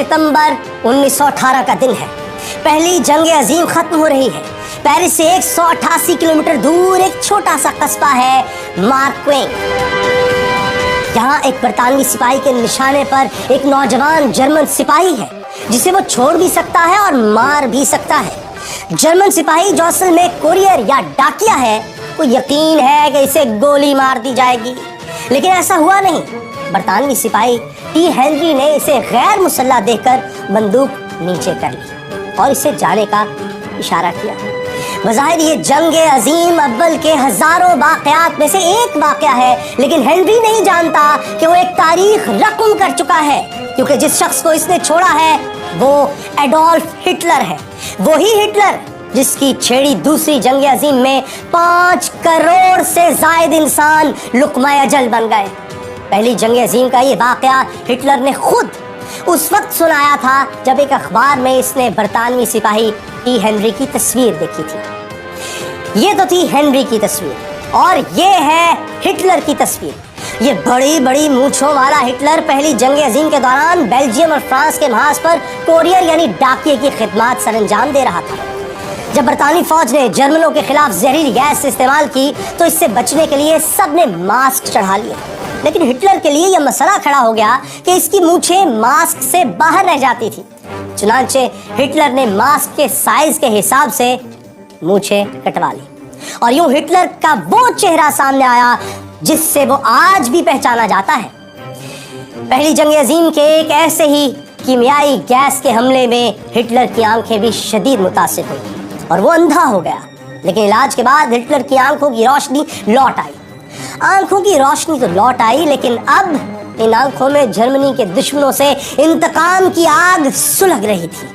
सितंबर 1918 का दिन है। पहली जंग अजीम खत्म हो रही है। पेरिस से 188 किलोमीटर दूर एक छोटा सा कस्बा है मार्क्वेन। यहाँ एक बरतानवी सिपाही के निशाने पर एक नौजवान जर्मन सिपाही है जिसे वो छोड़ भी सकता है और मार भी सकता है। जर्मन सिपाही जो असल में कोरियर या डाकिया है, को यकीन है कि इसे गोली मार दी जाएगी, लेकिन ऐसा हुआ नहीं। बरतानवी सिपाही टी हेनरी ने इसे गैर मुसल्लह देखकर बंदूक नीचे कर ली और इसे जाने का इशारा किया। बज़ाहिर ये जंग अजीम अव्वल के हजारों वाक़यात में से एक वाक़या है, लेकिन हेनरी नहीं जानता कि वो एक तारीख रक़म कर चुका है, क्योंकि जिस शख्स को इसने छोड़ा है वो एडोल्फ हिटलर है। वही हिटलर जिसकी छेड़ी दूसरी जंग अजीम में 5 करोड़ से ज़ायद इंसान लुक़मा अजल बन गए। पहली जंग अजीम का ये वाक़या हिटलर ने खुद उस वक्त सुनाया था जब एक अखबार में इसने बरतानवी सिपाही टी हेनरी की तस्वीर देखी थी। ये तो थी हेनरी की तस्वीर और ये है हिटलर की तस्वीर। ये बड़ी बड़ी मूंछों वाला हिटलर पहली जंग अजीम के दौरान बेल्जियम और फ्रांस के महाज पर कोरियर यानी डाकिये की खिदमत सरंजाम दे रहा था। जब बरतानवी फौज ने जर्मनों के खिलाफ जहरीली गैस इस्तेमाल की तो इससे बचने के लिए सबने मास्क चढ़ा लिए, लेकिन हिटलर के लिए यह मसला खड़ा हो गया कि इसकी मूछें मास्क से बाहर रह जाती थी। चुनांचे हिटलर ने मास्क के साइज के हिसाब से मूछें कटवा ली और यूं हिटलर का वो चेहरा सामने आया जिससे वो आज भी पहचाना जाता है। पहली जंग अजीम के एक ऐसे ही कीमियाई गैस के हमले में हिटलर की आंखें भी शदीद मुतासिर हुई और वो अंधा हो गया, लेकिन इलाज के बाद हिटलर की आंखों की रोशनी लौट आई। आंखों की रोशनी तो लौट आई, लेकिन अब इन आंखों में जर्मनी के दुश्मनों से इंतकाम की आग सुलग रही थी।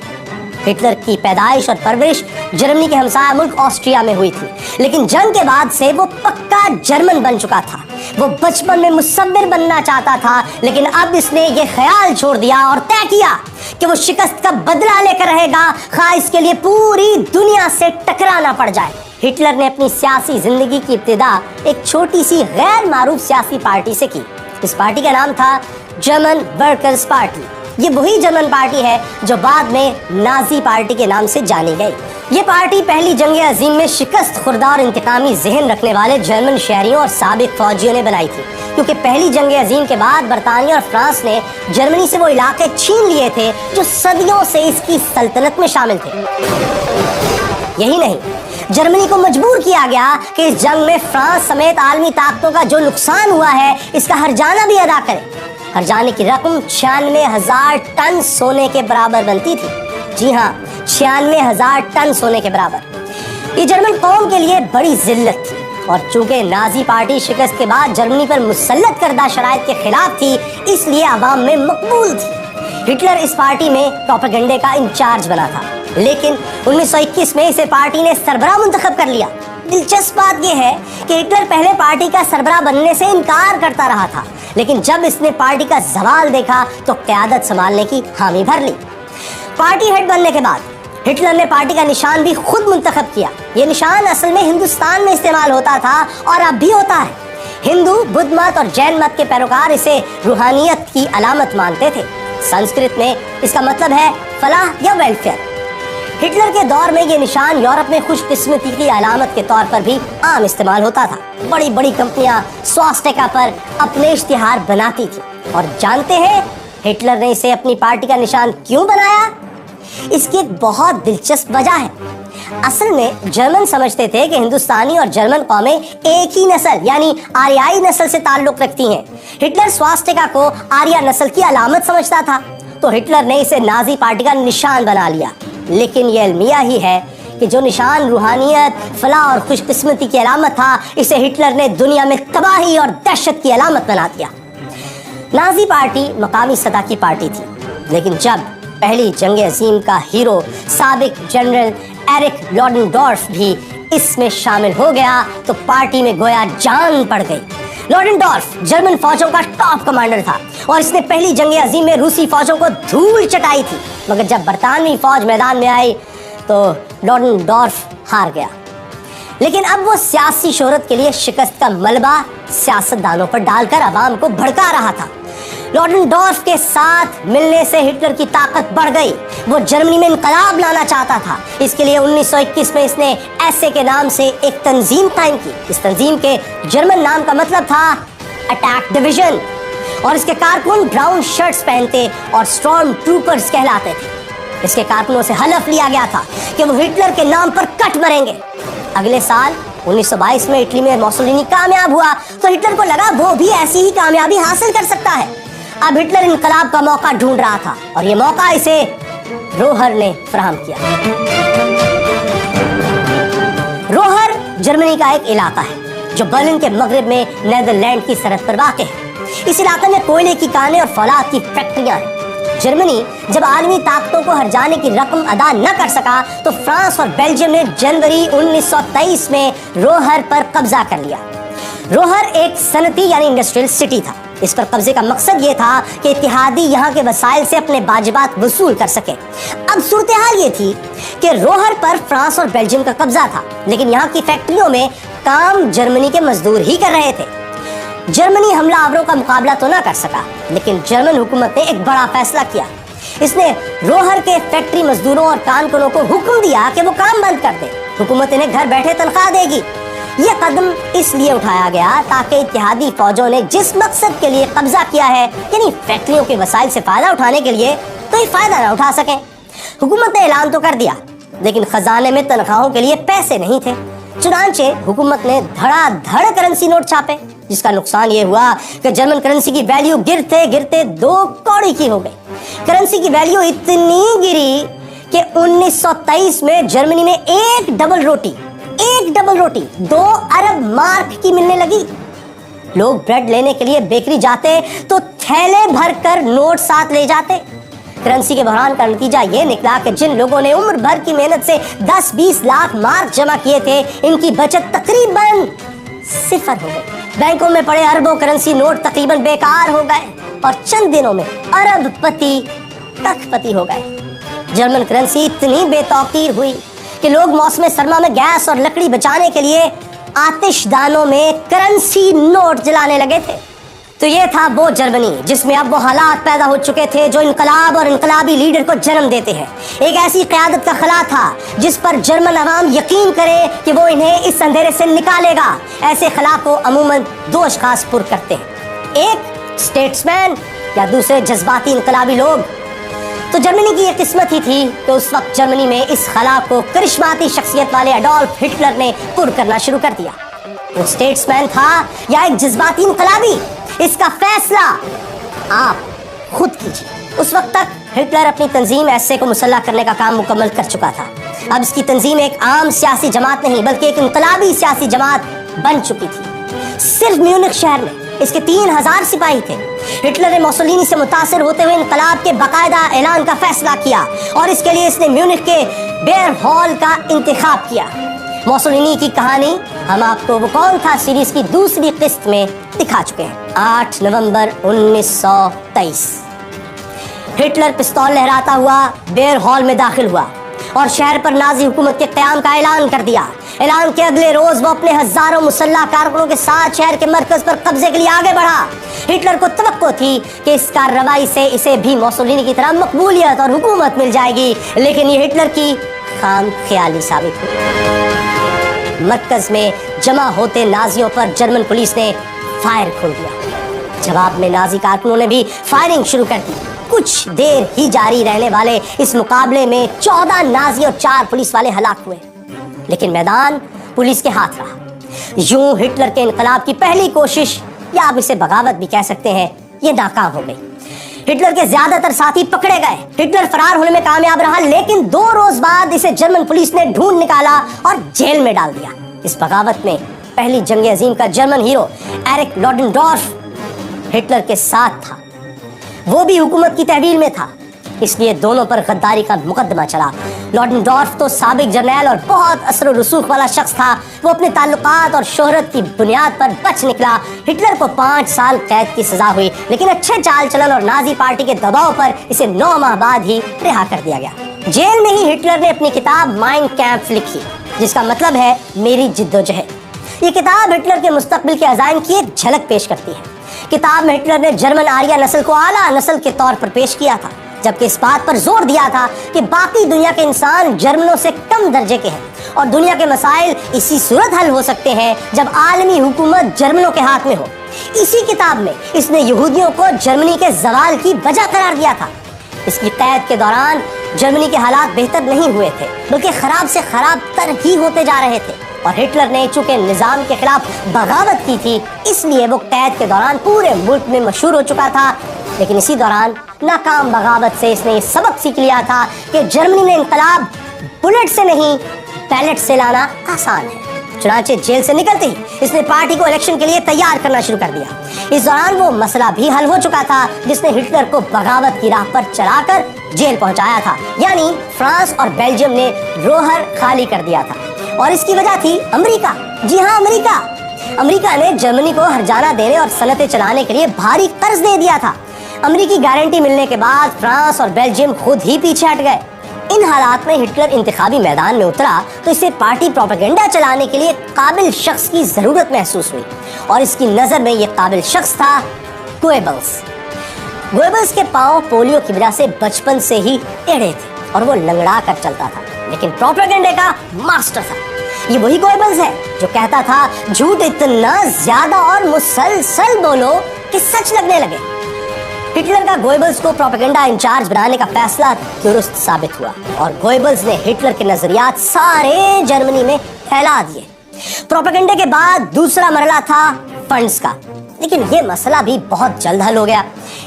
हिटलर की पैदाइश और परवरिश जर्मनी के हमसाया मुल्क ऑस्ट्रिया में हुई थी, लेकिन जंग के बाद से वो पक्का जर्मन बन चुका था। वो बचपन में मुसव्विर बनना चाहता था, लेकिन अब इसने ये ख्याल छोड़ दिया और तय किया कि वो शिकस्त का बदला लेकर रहेगा, खा इसके लिए पूरी दुनिया से टकराना पड़ जाए। हिटलर ने अपनी सियासी जिंदगी की इब्तिदा एक छोटी सी गैर मारूफ सियासी पार्टी से की। इस पार्टी का नाम था जर्मन वर्कर्स पार्टी। ये वही जर्मन पार्टी है जो बाद में नाजी पार्टी के नाम से जानी गई। ये पार्टी पहली जंग अजीम में शिकस्त खुर्दा और इंतकामी जहन रखने वाले जर्मन शहरियों और साबिक फौजियों ने बनाई थी, क्योंकि पहली जंग अजीम के बाद बरतानिया और फ्रांस ने जर्मनी से वो इलाके छीन लिए थे जो सदियों से इसकी सल्तनत में शामिल थे। यही नहीं, जर्मनी को मजबूर किया गया कि इस जंग में फ्रांस समेत आलमी ताकतों का जो नुकसान हुआ है इसका हर्जाना भी अदा करे। हर्जाने की रकम 96,000 टन सोने के बराबर बनती थी। जी हाँ, 96,000 टन सोने के बराबर। ये जर्मन कौम के लिए बड़ी जिल्लत थी और चूंकि नाजी पार्टी शिकस्त के बाद जर्मनी पर मुसल्लत करदा शराइत के खिलाफ थी, इसलिए आवाम में मकबूल थी। हिटलर इस पार्टी में प्रोपेगेंडे का इंचार्ज बना था, लेकिन 1921 में इसे पार्टी ने सरबराह मुंतखब कर लिया। दिलचस्प बात यह है कि हिटलर पहले पार्टी का सरबराह बनने से इनकार करता रहा था, लेकिन जब इसने पार्टी का जवाल देखा तो क़यादत संभालने की हामी भर ली। पार्टी हेड बनने के बाद हिटलर ने पार्टी का निशान भी खुद मुंतखब किया। ये निशान असल में हिंदुस्तान में इस्तेमाल होता था और अब भी होता है। हिंदू, बुद्ध मत और जैन मत के पैरोकार इसे रूहानियत की अलामत मानते थे। संस्कृत में इसका मतलब है फलाह या वेलफेयर। हिटलर के दौर में ये निशान यूरोप में खुशकिस्मती की अलामत के तौर पर भी आम इस्तेमाल होता था। बड़ी बड़ी कंपनियां स्वास्टिका पर अपने इश्तिहार बनाती थी और जानते हैं हिटलर ने इसे अपनी पार्टी का निशान क्यों बनाया? इसकी एक बहुत दिलचस्प वजह है। असल में जर्मन समझते थे कि हिंदुस्तानी और जर्मन कौमें एक ही नस्ल यानी आर्याई नस्ल से ताल्लुक रखती हैं। हिटलर स्वास्टिका को आर्या नस्ल की अलामत समझता था, तो हिटलर ने इसे नाजी पार्टी का निशान बना लिया। लेकिन यह अलमिया ही है कि जो निशान रूहानियत, फलाह और खुशकिस्मती की अलामत था, इसे हिटलर ने दुनिया में तबाही और दहशत की अलामत बना दिया। नाजी पार्टी मकामी सतह की पार्टी थी, लेकिन जब पहली जंग अजीम का हीरो साबिक जनरल एरिक लॉडेनडॉर्फ भी इसमें शामिल हो गया तो पार्टी में गोया जान पड़ गई। लॉडेनडॉर्फ जर्मन फौजों का टॉप कमांडर था और इसने पहली जंग अजीम में रूसी फौजों को धूल चटाई थी, मगर जब बरतानवी फौज मैदान में आई तो लॉडेनडॉर्फ हार गया। लेकिन अब वो सियासी शोहरत के लिए शिकस्त का मलबा सियासतदानों पर डालकर अवाम को भड़का रहा था। लॉडेनडॉर्फ के साथ मिलने से हिटलर की ताकत बढ़ गई। वो जर्मनी में इनकलाब लाना चाहता था। इसके लिए 1921 में इसने एसए के नाम से एक तंजीम कायम की। इस तंजीम के जर्मन नाम का मतलब था अटैक डिवीजन, और इसके कारकुन ब्राउन शर्ट्स पहनते और स्टॉर्म ट्रूपर्स कहलाते थे। इसके कारकुनों से हलफ लिया गया था कि वो हिटलर के नाम पर कट मरेंगे। अगले साल 1922 में इटली में मोसोलिनी कामयाब हुआ तो हिटलर को लगा वो भी ऐसी ही कामयाबी हासिल कर सकता है। अब हिटलर इनकलाब का मौका ढूंढ रहा था और ये मौका इसे रोहर ने फराहम किया। रोहर जर्मनी का एक इलाका है जो बर्लिन के मगरिब में नीदरलैंड की सरहद पर वाक़ है। इस इलाके में कोयले की खानें और फौलाद की फैक्ट्रियां हैं। जर्मनी जब आलमी ताकतों को हर्जाने की रकम अदा न कर सका तो फ्रांस और बेल्जियम ने जनवरी 1923 में रोहर पर कब्जा कर लिया। रोहर एक सनती यानी इंडस्ट्रियल सिटी था। इस पर कब्जे का मकसद ये था कि इत्तेहादी यहाँ के वसाइल से अपने वाजिबात वसूल कर सके। अब सूरत हाल ये थी कि रोहर पर फ्रांस और बेल्जियम का कब्जा था, लेकिन यहाँ की फैक्ट्रियों में काम जर्मनी के मजदूर ही कर रहे थे। जर्मनी हमलावरों का मुकाबला तो ना कर सका, लेकिन जर्मन हुकूमत ने एक बड़ा फैसला किया। इसने रोहर के फैक्ट्री मजदूरों और कारकुनों को हुक्म दिया कि वो काम बंद कर दे। हुकूमत इन्हें घर बैठे तनख्वाह देगी। यह कदम इसलिए उठाया गया ताकि इत्तेहादी फौजों ने जिस मकसद के लिए कब्जा किया है, यानी फैक्ट्रियों के वसाइल से फायदा उठाने के लिए, तो ये फायदा ना उठा सकें। हुकूमत ने ऐलान तो कर दिया, लेकिन खजाने में तनख्वाहों के लिए पैसे नहीं थे। चुनांचे हुकूमत ने धड़ाधड़ करेंसी नोट छापे, जिसका नुकसान ये हुआ कि जर्मन करेंसी की वैल्यू गिरते गिरते 2 कौड़ी की हो गई। करेंसी की वैल्यू इतनी गिरी कि 1923 में जर्मनी में एक डबल रोटी 2 अरब मार्क की मिलने लगी। लोग ब्रेड लेने के लिए बेकरी जाते तो थैले भरकर नोट साथ ले जाते। करेंसी के बहरान का नतीजा ये निकला कि जिन लोगों ने उम्र भर की मेहनत से 10-20 लाख मार्क जमा किए थे, इनकी बचत तकरीबन सिफर हो गई। बैंकों में पड़े अरबों करेंसी नोट तकरीबन बेकार हो गए और चंद दिनों में अरबपति लखपति हो गए। जर्मन करेंसी इतनी बेतौकीर हुई कि लोग मौसम सरमा में गैस और लकड़ी बचाने के लिए आतिशदानों में करेंसी नोट जलाने लगे थे। तो ये था वो जर्मनी जिसमें अब वो हालात पैदा हो चुके थे जो इनकलाब और इनकलाबी लीडर को जन्म देते हैं। एक ऐसी क़यादत का खला था जिस पर जर्मन अवाम यकीन करे कि वो इन्हें इस अंधेरे से निकालेगा। ऐसे खला को अमूमन 2 अशखास पुर करते हैं, एक स्टेट्समैन या दूसरे जज्बाती इनकलाबी लोग। तो जर्मनी की ये किस्मत ही थी कि उस वक्त जर्मनी में इस खला को करिश्माती शख्सियत वाले एडोल्फ हिटलर ने पुर करना शुरू कर दिया। वो स्टेट्समैन था या एक जज्बाती इनकलाबी, इसका फैसला आप खुद कीजिए। उस वक्त तक हिटलर अपनी तंजीम एसए को मुसल्लह करने का काम मुकम्मल कर चुका था। अब इसकी तंजीम एक आम सियासी जमात नहीं बल्कि एक इनकलाबी सियासी जमात बन चुकी थी। सिर्फ म्यूनिख शहर में इसके 3000 सिपाही थे। हिटलर ने मोसोलिनी से मुतासिर होते हुए इनकलाब के बाकायदा ऐलान का फैसला किया और इसके लिए इसने म्यूनिख के बेयर हॉल का इंतखाब किया। मोसोलिनी की कहानी हम आपको वो कौन था सीरीज की दूसरी किस्त में दिखा चुके हैं। 8 नवंबर 1923 हिटलर पिस्तौल लहराता हुआ बेयर हॉल में दाखिल हुआ और शहर पर नाजी हुकूमत के क़याम का ऐलान कर दिया। ऐलान के अगले रोज वो अपने हजारों मुसल्लह कारकुनों के साथ शहर के मरकज पर कब्जे के लिए आगे बढ़ा। हिटलर को तवक्को थी कि इस कार्रवाई से इसे भी मोसोलिनी की तरह मकबूलियत और हुकूमत मिल जाएगी, लेकिन ये हिटलर की खाम ख्याली साबित हुई। मरकज में जमा होते नाजियों पर जर्मन पुलिस ने फायर खोल दिया। जवाब में नाजी कारकुनों ने भी फायरिंग शुरू कर दी। कुछ देर ही जारी रहने वाले इस मुकाबले में 14 नाजी और 4 पुलिस वाले हलाक हुए, लेकिन मैदान पुलिस के हाथ रहा। यूं हिटलर के इनकलाब की पहली कोशिश, या आप इसे बगावत भी कह सकते हैं, ये नाकाम हो गई। हिटलर के ज्यादातर साथी पकड़े गए। हिटलर फरार होने में कामयाब रहा, लेकिन 2 रोज बाद इसे जर्मन पुलिस ने ढूंढ निकाला और जेल में डाल दिया। इस बगावत में पहली जंग अजीम का जर्मन हीरो एरिक लॉडेनडॉर्फ हिटलर के साथ था। वो भी हुकूमत की तहवील में था, इसलिए दोनों पर गद्दारी का मुकदमा चला। लॉडेनडॉर्फ तो साबिक जर्नैल और बहुत असर रसूख वाला शख्स था। वो अपने ताल्लुकात और शोहरत की बुनियाद पर बच निकला। हिटलर को 5 साल कैद की सजा हुई, लेकिन अच्छे चाल चलन और नाजी पार्टी के दबाव पर इसे 9 माह बाद ही रिहा कर दिया गया। जेल में ही हिटलर ने अपनी किताब माइन कैंप लिखी, जिसका मतलब है मेरी जिद्दोजहद। ये किताब हिटलर के मुस्तकबिल के अज़ाइम की एक झलक पेश करती है। کتاب میں ہٹلر نے جرمن آریہ نسل کو اعلیٰ نسل کے طور پر پیش کیا تھا، جبکہ اس بات پر زور دیا تھا کہ باقی دنیا کے انسان جرمنوں سے کم درجے کے ہیں اور دنیا کے مسائل اسی صورت حل ہو سکتے ہیں جب عالمی حکومت جرمنوں کے ہاتھ میں ہو۔ اسی کتاب میں اس نے یہودیوں کو جرمنی کے زوال کی وجہ قرار دیا تھا۔ اس کی قید کے دوران جرمنی کے حالات بہتر نہیں ہوئے تھے بلکہ خراب سے خراب تر ہی ہوتے جا رہے تھے، اور ہٹلر نے چونکہ نظام کے خلاف بغاوت کی تھی اس لیے وہ قید کے دوران پورے ملک میں مشہور ہو چکا تھا۔ لیکن اسی دوران ناکام بغاوت سے اس نے یہ سبق سیکھ لیا تھا کہ جرمنی میں انقلاب بلٹ سے نہیں بیلٹ سے لانا آسان ہے۔ چنانچہ جیل سے نکلتے ہی اس نے پارٹی کو الیکشن کے لیے تیار کرنا شروع کر دیا۔ اس دوران وہ مسئلہ بھی حل ہو چکا تھا جس نے ہٹلر کو بغاوت کی راہ پر چلا کر جیل پہنچایا تھا، یعنی فرانس اور بیلجیم نے روہر خالی کر دیا تھا، اور اس کی وجہ تھی امریکہ۔ جی ہاں، امریکہ نے جرمنی کو ہرجانہ دینے اور صنعتیں چلانے کے لیے بھاری قرض دے دیا تھا۔ امریکی گارنٹی ملنے کے بعد فرانس اور بیلجیم خود ہی پیچھے ہٹ گئے۔ ان حالات میں ہٹلر انتخابی میدان میں اترا تو اسے پارٹی پروپیگنڈا چلانے کے لیے قابل شخص کی ضرورت محسوس ہوئی، اور اس کی نظر میں یہ قابل شخص تھا گوئبلز کے پاؤں پولیو کی وجہ سے بچپن سے ہی ٹیڑھے تھے اور وہ لنگڑا کر چلتا تھا، لیکن پروپیگنڈے کا ماسٹر تھا۔ یہ وہی گوئبلز ہے جو کہتا تھا جھوٹ اتنا زیادہ اور مسلسل بولو کہ سچ لگنے لگے۔ ہٹلر کا گوئبلز کو پروپیگنڈا انچارج بنانے کا فیصلہ درست ثابت ہوا، اور گوئبلز نے ہٹلر کے نظریات سارے جرمنی میں پھیلا دیے۔ پروپیگنڈے کے بعد دوسرا مرحلہ تھا فنڈز کا، لیکن یہ مسئلہ بھی بہت جلد حل ہو گیا۔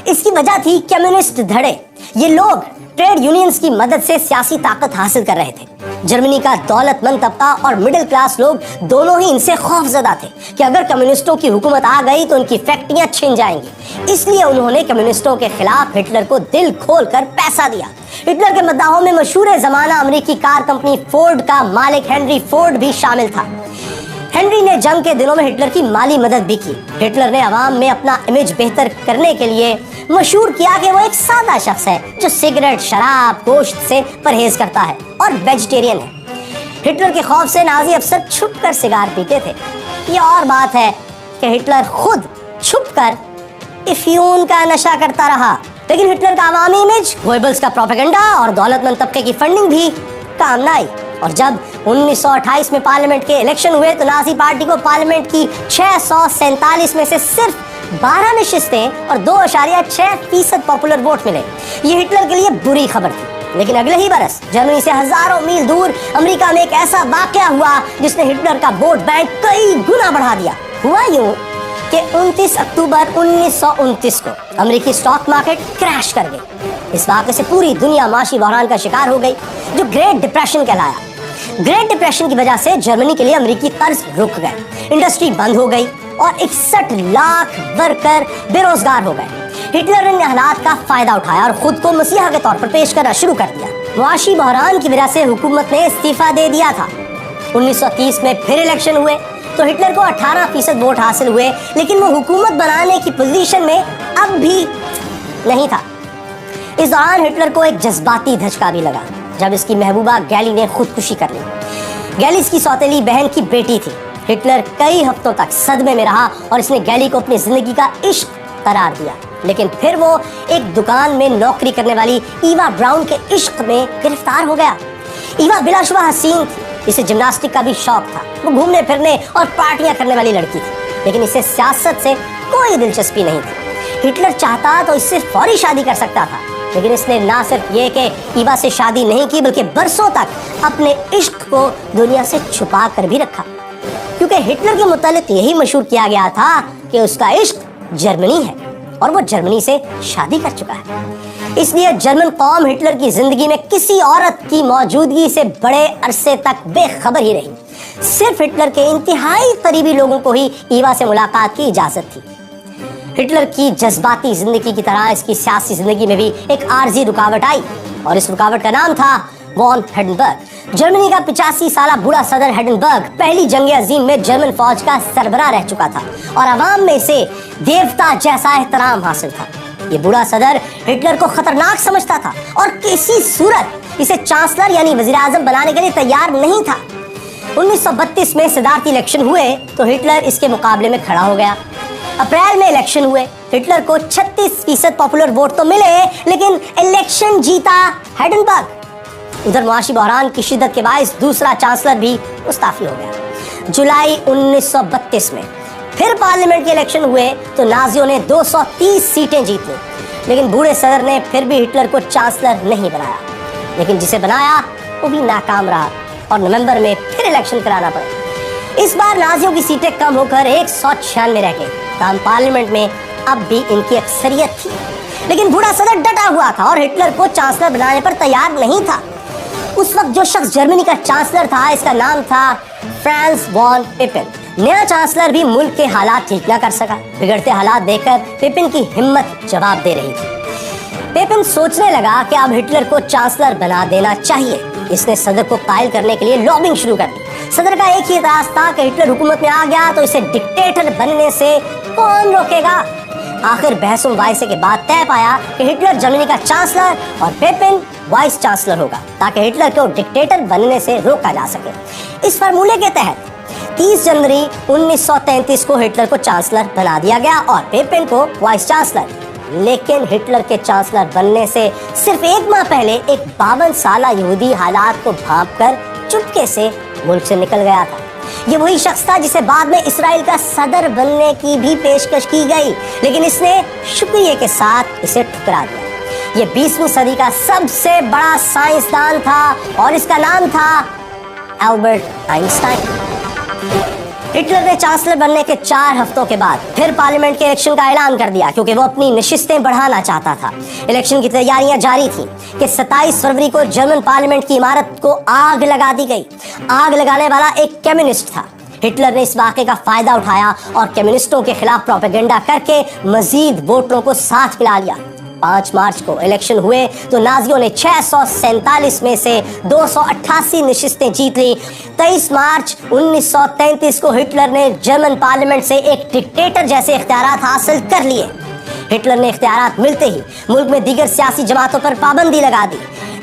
اس کی وجہ تھی کمیونسٹ دھڑے۔ یہ لوگ ٹریڈ یونینز کی مدد سے سیاسی طاقت حاصل کر رہے تھے۔ جرمنی کا دولت مند طبقہ اور مڈل کلاس لوگ دونوں ہی ان سے خوف زدہ تھے کہ اگر کمیونسٹوں کی حکومت آ گئی تو ان کی فیکٹریاں چھن جائیں گی۔ اس لیے انہوں نے کمیونسٹوں کے خلاف ہٹلر کو دل کھول کر پیسہ دیا۔ ہٹلر کے مداحوں میں مشہور زمانہ امریکی کار کمپنی فورڈ کا مالک ہنری فورڈ بھی شامل تھا۔ ہنری نے جنگ کے دنوں میں ہٹلر کی مالی مدد بھی کی۔ ہٹلر نے عوام میں اپنا امیج بہتر کرنے کے لیے مشہور کیا کہ وہ ایک سادہ شخص ہے جو سگریٹ، شراب، گوشت سے پرہیز کرتا ہے اور ویجیٹیرین ہے۔ ہٹلر کے خوف سے نازی افسر چھپ کر سگار پیتے تھے۔ یہ اور بات ہے کہ ہٹلر خود چھپ کر افیون کا نشہ کرتا رہا، لیکن ہٹلر کا عوامی امیج، گوئبلز کا پروپیگنڈا اور دولت مند طبقے کی فنڈنگ بھی کام نہ آئی۔ اور جب 1928 میں پارلیمنٹ کے الیکشن ہوئے تو نازی پارٹی کو پارلیمنٹ کی 647 میں سے صرف 12 نشستیں اور 2.6% پاپولر ووٹ ملے۔ یہ ہٹلر کے لیے بری خبر تھی، لیکن اگلے ہی برس جرمنی سے ہزاروں میل دور امریکہ میں ایک ایسا واقعہ ہوا جس نے ہٹلر کا ووٹ بینک کئی گنا بڑھا دیا۔ ہوا یوں کہ 29 اکتوبر 1929 کو امریکی سٹاک مارکیٹ کریش کر گئی۔ اس واقعے سے پوری دنیا معاشی بحران کا شکار ہو گئی جو گریٹ ڈپریشن کہلایا۔ گریٹ ڈپریشن کی وجہ سے جرمنی کے لیے امریکی قرض رک گئے، انڈسٹری بند ہو گئی اور 61 لاکھ ورکر بے روزگار ہو گئے۔ ہٹلر نے ان حالات کا فائدہ اٹھایا اور خود کو مسیحا کے طور پر پیش کرنا شروع کر دیا۔ معاشی بحران کی وجہ سے حکومت نے استعفیٰ دے دیا تھا۔ 1930 میں پھر الیکشن ہوئے تو ہٹلر کو 18% ووٹ حاصل ہوئے، لیکن وہ حکومت بنانے کی پوزیشن میں اب بھی نہیں تھا۔ اس دوران ہٹلر کو ایک جذباتی دھچکا بھی لگا جب اس کی محبوبہ گیلی نے خودکشی کر لی۔ گیلی اس کی سوتیلی بہن کی بیٹی تھی۔ ہٹلر کئی ہفتوں تک صدمے میں رہا اور اس نے گیلی کو اپنی زندگی کا عشق قرار دیا، لیکن پھر وہ ایک دکان میں نوکری کرنے والی ایوا براؤن کے عشق میں گرفتار ہو گیا۔ ایوا بلا شبہ حسین تھی، اسے جمناسٹک کا بھی شوق تھا، وہ گھومنے پھرنے اور پارٹیاں کرنے والی لڑکی تھی، لیکن اسے سیاست سے کوئی دلچسپی نہیں تھی۔ ہٹلر چاہتا تو اس سے فوری شادی کر سکتا تھا، لیکن اس نے نہ صرف یہ کہ ایوا سے شادی نہیں کی بلکہ برسوں تک اپنے عشق کو دنیا سے چھپا کر بھی رکھا، کیونکہ ہٹلر کے متعلق یہی مشہور کیا گیا تھا کہ اس کا عشق جرمنی ہے اور وہ جرمنی سے شادی کر چکا ہے۔ اس لیے جرمن قوم ہٹلر کی زندگی میں کسی عورت کی موجودگی سے بڑے عرصے تک بے خبر ہی رہی۔ صرف ہٹلر کے انتہائی قریبی لوگوں کو ہی ایوا سے ملاقات کی اجازت تھی۔ ہٹلر کی جذباتی زندگی کی طرح اس کی سیاسی زندگی میں بھی ایک عارضی رکاوٹ آئی، اور اس رکاوٹ کا نام تھا وان ہنڈنبرگ۔ جرمنی کا 85 سالہ بوڑھا صدر ہنڈنبرگ پہلی جنگ عظیم میں جرمن فوج کا سربراہ رہ چکا تھا اور عوام میں اسے دیوتا جیسا احترام حاصل تھا۔ یہ بوڑھا صدر ہٹلر کو خطرناک سمجھتا تھا اور کسی صورت اسے چانسلر یعنی وزیر اعظم بنانے کے لیے تیار نہیں تھا۔ 1932 میں صدارتی الیکشن ہوئے تو ہٹلر اس کے مقابلے میں کھڑا ہو گیا۔ अप्रैल में इलेक्शन हुए। हिटलर को 36% पॉपुलर वोट तो मिले, लेकिन इलेक्शन जीता हिंडनबर्ग। उधर मुआशी बहरान की शिद्दत के बायस दूसरा चांसलर भी मुस्ताफी हो गया। जुलाई 1932 में फिर पार्लियामेंट के इलेक्शन हुए तो नाजियों ने 230 सीटें जीत ली, लेकिन बूढ़े सदर ने फिर भी हिटलर को चांसलर नहीं बनाया। लेकिन जिसे बनाया वो भी नाकाम रहा और नवंबर में फिर इलेक्शन कराना पड़ा। इस बार नाजियों की सीटें कम होकर 196 रह गई। ताहम पार्लियामेंट में अब भी इनकी अक्सरियत थी, लेकिन बूढ़ा सदर डटा हुआ था और हिटलर को चांसलर बनाने पर तैयार नहीं था। उस वक्त जो शख्स जर्मनी का चांसलर था, इसका नाम था फ्रांस वॉन पेपिन। नया चांसलर भी मुल्क के हालात ठीक ना कर सका। बिगड़ते हालात देखकर पेपिन की हिम्मत जवाब दे रही थी। पेपिन सोचने लगा कि अब हिटलर को चांसलर बना देना चाहिए। इसने सदर को कायल करने के लिए लॉबिंग शुरू कर दी। सदर का एक ही इतराज था कि हिटलर हुकूमत में आ गया तो इसे डिक्टेटर बनने से कौन रोकेगा। आखिर बहस मुबाहिसे के बाद तय पाया कि हिटलर जर्मनी का चांसलर और पेपिन वाइस चांसलर होगा, ताकि हिटलर को डिक्टेटर बनने से रोका जा सके। इस फार्मूले के तहत 30 जनवरी 1933 को हिटलर को चांसलर बना दिया गया और पेपिन को वाइस चांसलर। लेकिन हिटलर के चांसलर बनने से सिर्फ एक माह पहले एक 52 साला यहूदी हालात को भांपकर चुपके से मुल्क से निकल गया था। ये वही शख्स था जिसे बाद में इसराइल का सदर बनने की भी पेशकश की गई, लेकिन इसने शुक्रिया के साथ इसे ठुकरा दिया। ये 20वीं सदी का सबसे बड़ा साइंसदान था और इसका नाम था एल्बर्ट आइंस्टाइन। हिटलर ने चांसलर बनने के 4 हफ्तों के बाद फिर पार्लियामेंट के इलेक्शन का ऐलान कर दिया, क्योंकि वो अपनी नशिस्तें बढ़ाना चाहता था। इलेक्शन की तैयारियां जारी थी कि 27 फरवरी को जर्मन पार्लियामेंट की इमारत को आग लगा दी गई। आग लगाने वाला एक कम्युनिस्ट था। हिटलर ने इस वाक़े का फायदा उठाया और कम्युनिस्टों के खिलाफ प्रोपेगेंडा करके मजीद वोटरों को साथ मिला लिया। 5 मार्च को इलेक्शन हुए तो नाजियों ने 647 में से 288 नशिस्तें जीत ली। 23 मार्च 1933 को हिटलर ने जर्मन पार्लियामेंट से एक डिक्टेटर जैसे इख्तियारात हासिल कर लिए। हिटलर ने इख्तियारात मिलते ही मुल्क में दीगर सियासी जमातों पर पाबंदी लगा दी,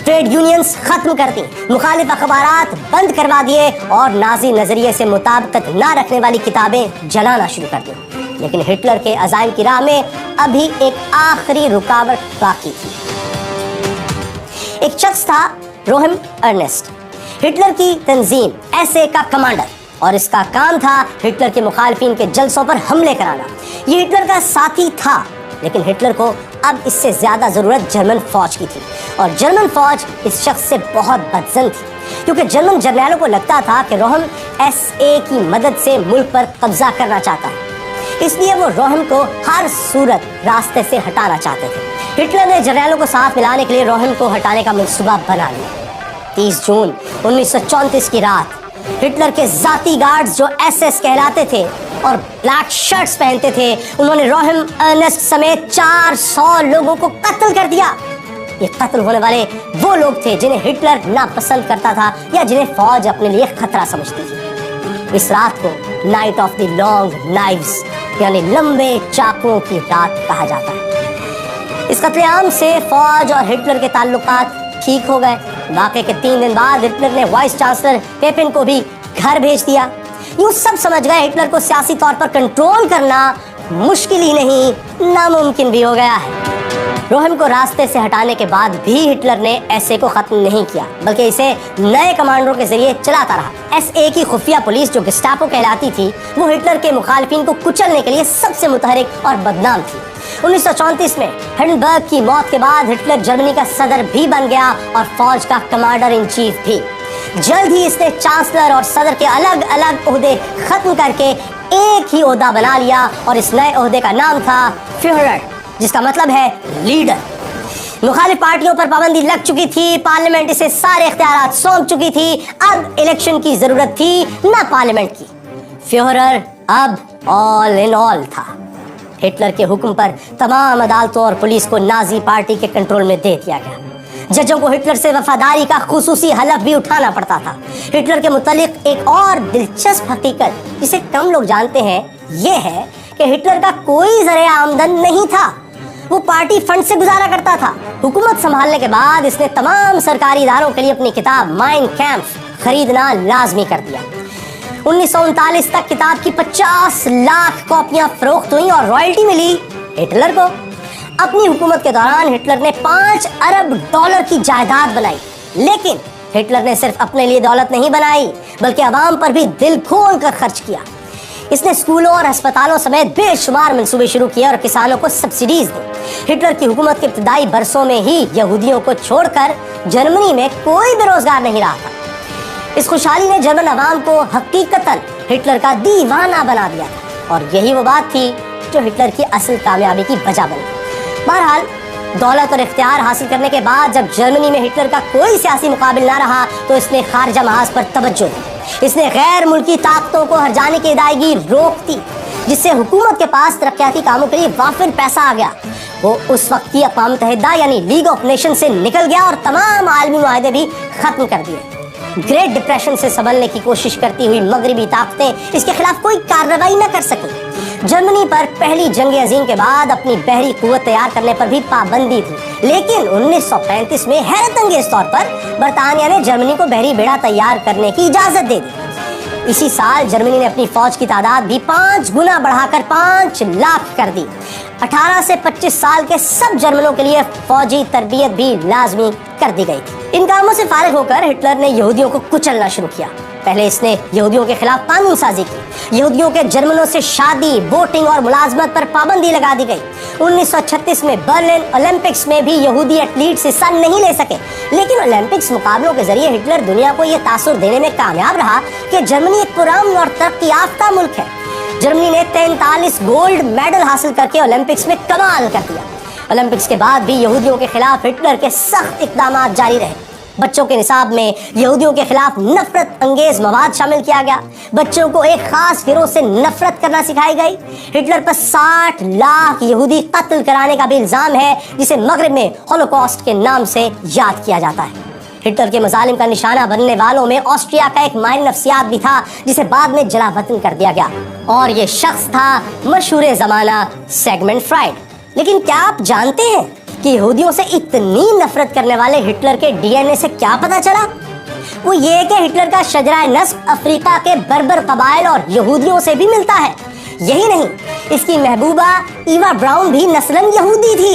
ट्रेड यूनियंस खत्म कर दी, मुखालिफ अखबारात बंद करवा दिए और नाजी नजरिए से मुताबिकत ना रखने वाली किताबें जलाना शुरू कर दी। लेकिन हिटलर के अज़ाइम की राह में अभी एक आखिरी रुकावट बाकी थी। एक शख्स था रोहेम अर्नेस्ट, हिटलर की तंजीम एसए का कमांडर, और इसका काम था हिटलर के मुखालिफिन के जलसों पर हमले कराना। ये हिटलर का साथी था, लेकिन हिटलर को अब इससे ज्यादा जरूरत जर्मन फौज की थी, और जर्मन फौज इस शख्स से बहुत बदजन थी, क्योंकि जर्मन जर्नैलों को लगता था कि रोहेम एसए की मदद से मुल्क पर कब्जा करना चाहता है। इसलिए वो रोहेम को हर सूरत रास्ते से हटाना चाहते थे। हिटलर ने जर्नैलों को साथ मिलाने के लिए रोहेम को हटाने का मंसूबा बना लिया। 30 जून 1934 की रात हिटलर के जाती गार्ड्स जो एसएस कहलाते थे और ब्लैक शर्ट्स पहनते थे, उन्होंने रोहेम अर्नेस्ट समेत 400 लोगों को कत्ल कर दिया। ये कत्ल होने वाले वो लोग थे जिन्हें हिटलर नापसंद करता था या जिन्हें फौज अपने लिए खतरा समझती थी। इस रात को night of the long knives यानी लंबे चाकुओं की रात कहा जाता है। इस कत्लेआम से फौज और हिटलर के ताल्लुकात ठीक हो गए। वाक़े के 3 दिन बाद हिटलर ने वाइस चांसलर पेपिन को भी घर भेज दिया। यूं सब समझ गए हिटलर को सियासी तौर पर कंट्रोल करना मुश्किल ही नहीं, नामुमकिन भी हो गया है। रोहेम को रास्ते से हटाने के बाद भी हिटलर ने एसए को खत्म नहीं किया, बल्कि इसे नए कमांडरों के जरिए चलाता रहा। एसए की खुफिया पुलिस जो गेस्टापो कहलाती थी, वो हिटलर के मुखालिफिन को कुचलने के लिए सबसे मुतहरिक और बदनाम थी। 1934 में हिंडनबर्ग की मौत के बाद हिटलर जर्मनी का सदर भी बन गया और फौज का कमांडर इन चीफ भी। जल्द ही इसने चांसलर और सदर के अलग अलग ओहदे खत्म करके एक ही ओहदा बना लिया और इस नए ओहदे का नाम था फ्यूहरर, जिसका मतलब है लीडर। मुखालिफ पार्टियों पर पाबंदी लग चुकी थी, पार्लियामेंट इसे सारे इख्तियारात सौंप चुकी थी। अब इलेक्शन की जरूरत थी, न पार्लियामेंट की। फ्यूहरर अब ऑल इन ऑल था। हिटलर के हुक्म पर तमाम अदालतों और पुलिस को नाजी पार्टी के कंट्रोल में दे दिया गया। जजों को हिटलर से वफादारी का खुसूसी हलफ भी उठाना पड़ता था। हिटलर के मुतालिक एक और दिलचस्प हकीकत जिसे कम लोग जानते हैं, ये है कि हिटलर का कोई ज़रिए आमदन नहीं था। वो पार्टी फंड से गुजारा करता था। हुकूमत संभालने के बाद इसने तमाम सरकारी इदारों के लिए अपनी किताब माइन कैम्प खरीदना लाजमी कर दिया। 1939 तक किताब की 50 लाख कॉपियां फरोख्त हुई और रॉयल्टी मिली हिटलर को। अपनी हुकूमत के दौरान हिटलर ने 5 अरब डॉलर की जायदाद बनाई, लेकिन हिटलर ने सिर्फ अपने लिए दौलत नहीं बनाई बल्कि अवाम पर भी दिल खोल कर खर्च किया। इसने स्कूलों और अस्पतालों समेत बेशुमार मंसूबे शुरू किए और किसानों को सब्सिडीज दी। हिटलर की हुकूमत के इब्तदाई बरसों में ही यहूदियों को छोड़कर जर्मनी में कोई बेरोजगार नहीं रहा था। इस खुशहाली ने जर्मन अवाम को हकीकतन हिटलर का दीवाना बना दिया था और यही वो बात थी जो हिटलर की असल कामयाबी की वजह बनी। बहरहाल दौलत और इख्तियार हासिल करने के बाद जब जर्मनी में हिटलर का कोई सियासी मुकाबिल ना रहा तो इसने खारजा महाज पर तवज्जो दी। इसने गैर मुल्की ताकतों को हरजाने की अदायगी रोक दी, जिससे हुकूमत के पास तरक्याती कामों के लिए वाफिर पैसा आ गया। वो उस वक्त की अक़वाम मुत्तहिदा यानी लीग ऑफ नेशन से निकल गया और तमाम आलमी मुआहदे भी खत्म कर दिए। ग्रेट डिप्रेशन से संभलने की कोशिश करती हुई मगरबी ताकतें इसके खिलाफ कोई कार्रवाई न कर सकी। जर्मनी पर पहली जंग अजीम के बाद अपनी बहरी कुव्वत तैयार करने पर भी पाबंदी थी, लेकिन 1935 में हैरत अंगेज तौर पर बरतानिया ने जर्मनी को बहरी बेड़ा तैयार करने की इजाजत दे दी। इसी साल जर्मनी ने अपनी फौज की तादाद भी 5 गुना बढ़ाकर 5 लाख कर दी। 18 से 25 साल के सब जर्मनों के लिए फौजी तरबियत भी लाजमी कर दी गई। इन कामों से फारिग होकर हिटलर ने यहूदियों को कुचलना शुरू किया। पहले इसने यहूदियों के खिलाफ कानून साजी की। यहूदियों के जर्मनों से शादी, वोटिंग और मुलाजमत पर पाबंदी लगा दी गई। 1936 में बर्लिन ओलंपिक्स में भी यहूदी एथलीट्स हिस्सा नहीं ले सके, लेकिन ओलंपिक्स मुकाबलों के जरिए हिटलर दुनिया को यह तासुर देने में कामयाब रहा कि जर्मनी एक पुरान और तरक्की याफ्ता मुल्क है। जर्मनी ने 43 गोल्ड मेडल हासिल करके ओलंपिक्स में कमाल कर दिया। ओलंपिक्स के बाद भी यहूदियों के खिलाफ हिटलर के सख्त इक़दाम जारी रहे। बच्चों के निसाब में यहूदियों के खिलाफ नफरत अंगेज मवाद शामिल किया गया। बच्चों को एक खास गिरोह से नफरत करना सिखाई गई। हिटलर पर 60 लाख यहूदी कत्ल कराने का भी इल्जाम है, जिसे मगरिब में होलोकॉस्ट के नाम से याद किया जाता है। हिटलर के मजालिम का निशाना बनने वालों में ऑस्ट्रिया का एक माहिर नफ्सियात भी था, जिसे बाद में जला वतन कर दिया गया, और ये शख्स था मशहूर जमाना सिगमंड फ्राइड। लेकिन क्या आप जानते हैं कि यहूदियों से इतनी नफरत करने वाले हिटलर के डीएनए से क्या पता चला? वो ये कि हिटलर का शजरा नस्ब अफ्रीका के बर्बर कबाइल और यहूदियों से भी मिलता है। यही नहीं, इसकी महबूबा ईवा ब्राउन भी नस्लन यहूदी थी,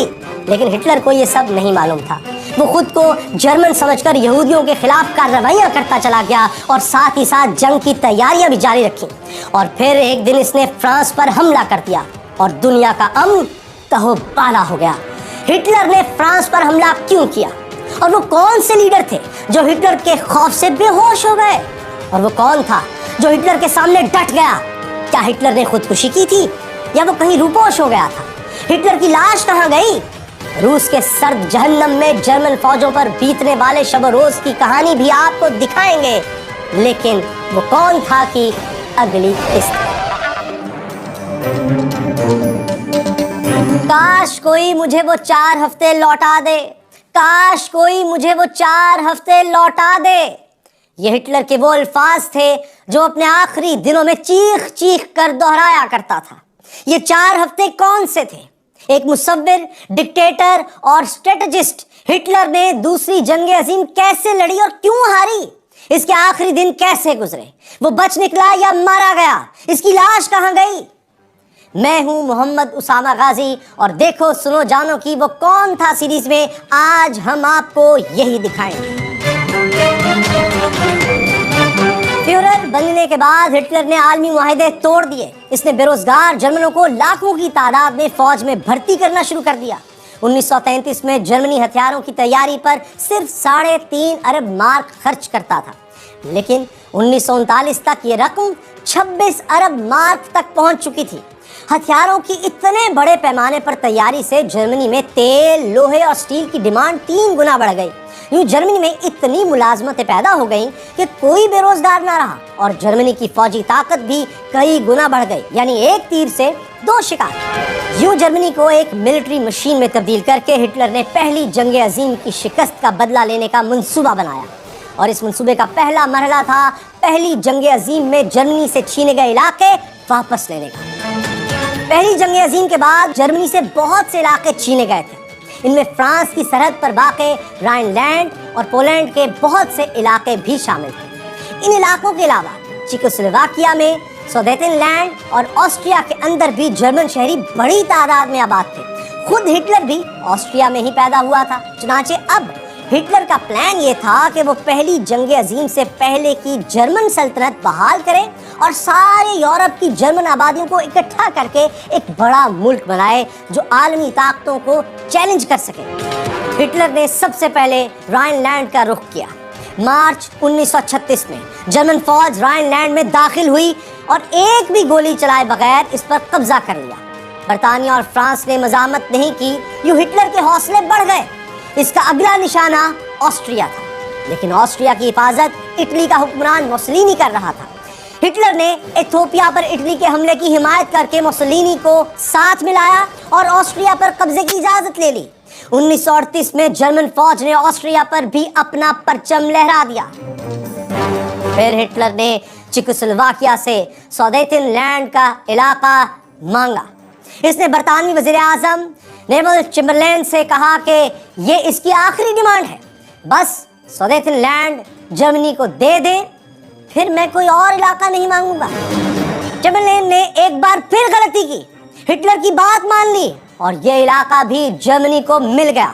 लेकिन हिटलर को ये सब नहीं मालूम था। वो खुद को जर्मन समझकर यहूदियों के खिलाफ कार्रवाइयां करता चला गया और साथ ही साथ जंग की तैयारियां भी जारी रखी। और फिर एक दिन इसने फ्रांस पर हमला कर दिया और दुनिया का अमन तहबाला हो गया। हिटलर ने फ्रांस पर हमला क्यों किया? और वो कौन से लीडर थे जो हिटलर के खौफ से बेहोश हो गए? और वो कौन था जो हिटलर के सामने डट गया? क्या हिटलर ने खुदकुशी की थी या वो कहीं रूपोश हो गया था? हिटलर की लाश कहाँ गई? रूस के सर्द जहन्नम में जर्मन फौजों पर बीतने वाले शब रोज की कहानी भी आपको दिखाएंगे, लेकिन वो कौन था कि अगली किस्त। काश कोई मुझे वो 4 हफ्ते लौटा दे, काश कोई मुझे वो 4 हफ्ते लौटा दे। ये हिटलर के वो अल्फाज थे जो अपने आखिरी दिनों में चीख चीख कर दोहराया करता था। ये 4 हफ्ते कौन से थे? एक मुसव्विर, डिक्टेटर और स्ट्रेटेजिस्ट हिटलर ने दूसरी जंग अजीम कैसे लड़ी और क्यों हारी? इसके आखिरी दिन कैसे गुजरे? वो बच निकला या मारा गया? इसकी लाश कहाँ गई? मैं हूं मोहम्मद उसामा गाजी और देखो सुनो जानो की वो कौन था सीरीज में आज हम आपको यही दिखाएंगे। फ्यूरर बनने के बाद हिटलर ने आलमी मुआहदे तोड़ दिए। इसने बेरोजगार जर्मनों को लाखों की तादाद में फौज में भर्ती करना शुरू कर दिया। 1933 में जर्मनी हथियारों की तैयारी पर सिर्फ 3.5 अरब मार्क खर्च करता था, लेकिन 1939 तक ये रकम 26 अरब मार्क तक पहुंच चुकी थी। हथियारों की इतने बड़े पैमाने पर तैयारी से जर्मनी में तेल, लोहे और स्टील की डिमांड 3 गुना बढ़ गई। यूं जर्मनी में इतनी मुलाजमतें पैदा हो गईं कि कोई बेरोजगार ना रहा और जर्मनी की फौजी ताकत भी कई गुना बढ़ गई, यानी एक तीर से 2 शिकार। यूं जर्मनी को एक मिलिट्री मशीन में तब्दील करके हिटलर ने पहली जंग अजीम की शिकस्त का बदला लेने का मंसूबा बनाया और इस मंसूबे का पहला मरहला था पहली जंग अजीम में जर्मनी से छीने गए इलाके वापस लेने का। पहली जंग अजीम के बाद जर्मनी से बहुत से इलाके छीने गए थे। इनमें फ्रांस की सरहद पर वाक़े राइनलैंड और पोलैंड के बहुत से इलाके भी शामिल थे। इन इलाकों के अलावा چیکوسلوواکیا میں، سودیتنلینڈ اور آسٹریا کے اندر بھی جرمن شہری بڑی تعداد میں آباد تھے۔ خود ہٹلر بھی آسٹریا میں ہی پیدا ہوا تھا۔ چنانچہ اب ہٹلر کا پلان یہ تھا کہ وہ پہلی جنگ عظیم سے پہلے کی جرمن سلطنت بحال کرے اور سارے یورپ کی جرمن آبادیوں کو اکٹھا کر کے ایک بڑا ملک بنائے جو عالمی طاقتوں کو چیلنج کر سکے۔ ہٹلر نے سب سے پہلے رائن لینڈ کا رخ کیا۔ مارچ 1936 میں جرمن فوج رائن لینڈ میں داخل ہوئی اور ایک بھی گولی چلائے بغیر اس پر قبضہ کر لیا۔ برطانیہ اور فرانس نے مزاحمت نہیں کی، یوں ہٹلر کے حوصلے بڑھ گئے۔ اس کا اگلا نشانہ آسٹریا تھا، لیکن آسٹریا کی حفاظت اٹلی کا حکمران موسولینی کر رہا تھا۔ ہٹلر نے ایتھوپیا پر اٹلی کے حملے کی حمایت کر کے موسولینی کو ساتھ ملایا اور آسٹریا پر قبضے کی اجازت لے لی۔ 1938 میں جرمن فوج نے آسٹریا پر بھی اپنا پرچم لہرا دیا۔ پھر ہٹلر نے چیکوسلوواکیا سے سودیتنلینڈ کا علاقہ مانگا۔ اس نے برطانوی وزیر اعظم نیول چمبرلین سے کہا کہ یہ اس کی آخری ڈیمانڈ ہے، بس سودیتنلینڈ جرمنی کو دے دیں، پھر میں کوئی اور علاقہ نہیں مانگوں گا۔ چمبرلین نے ایک بار پھر غلطی کی، ہٹلر کی بات مان لی اور یہ علاقہ بھی جرمنی کو مل گیا۔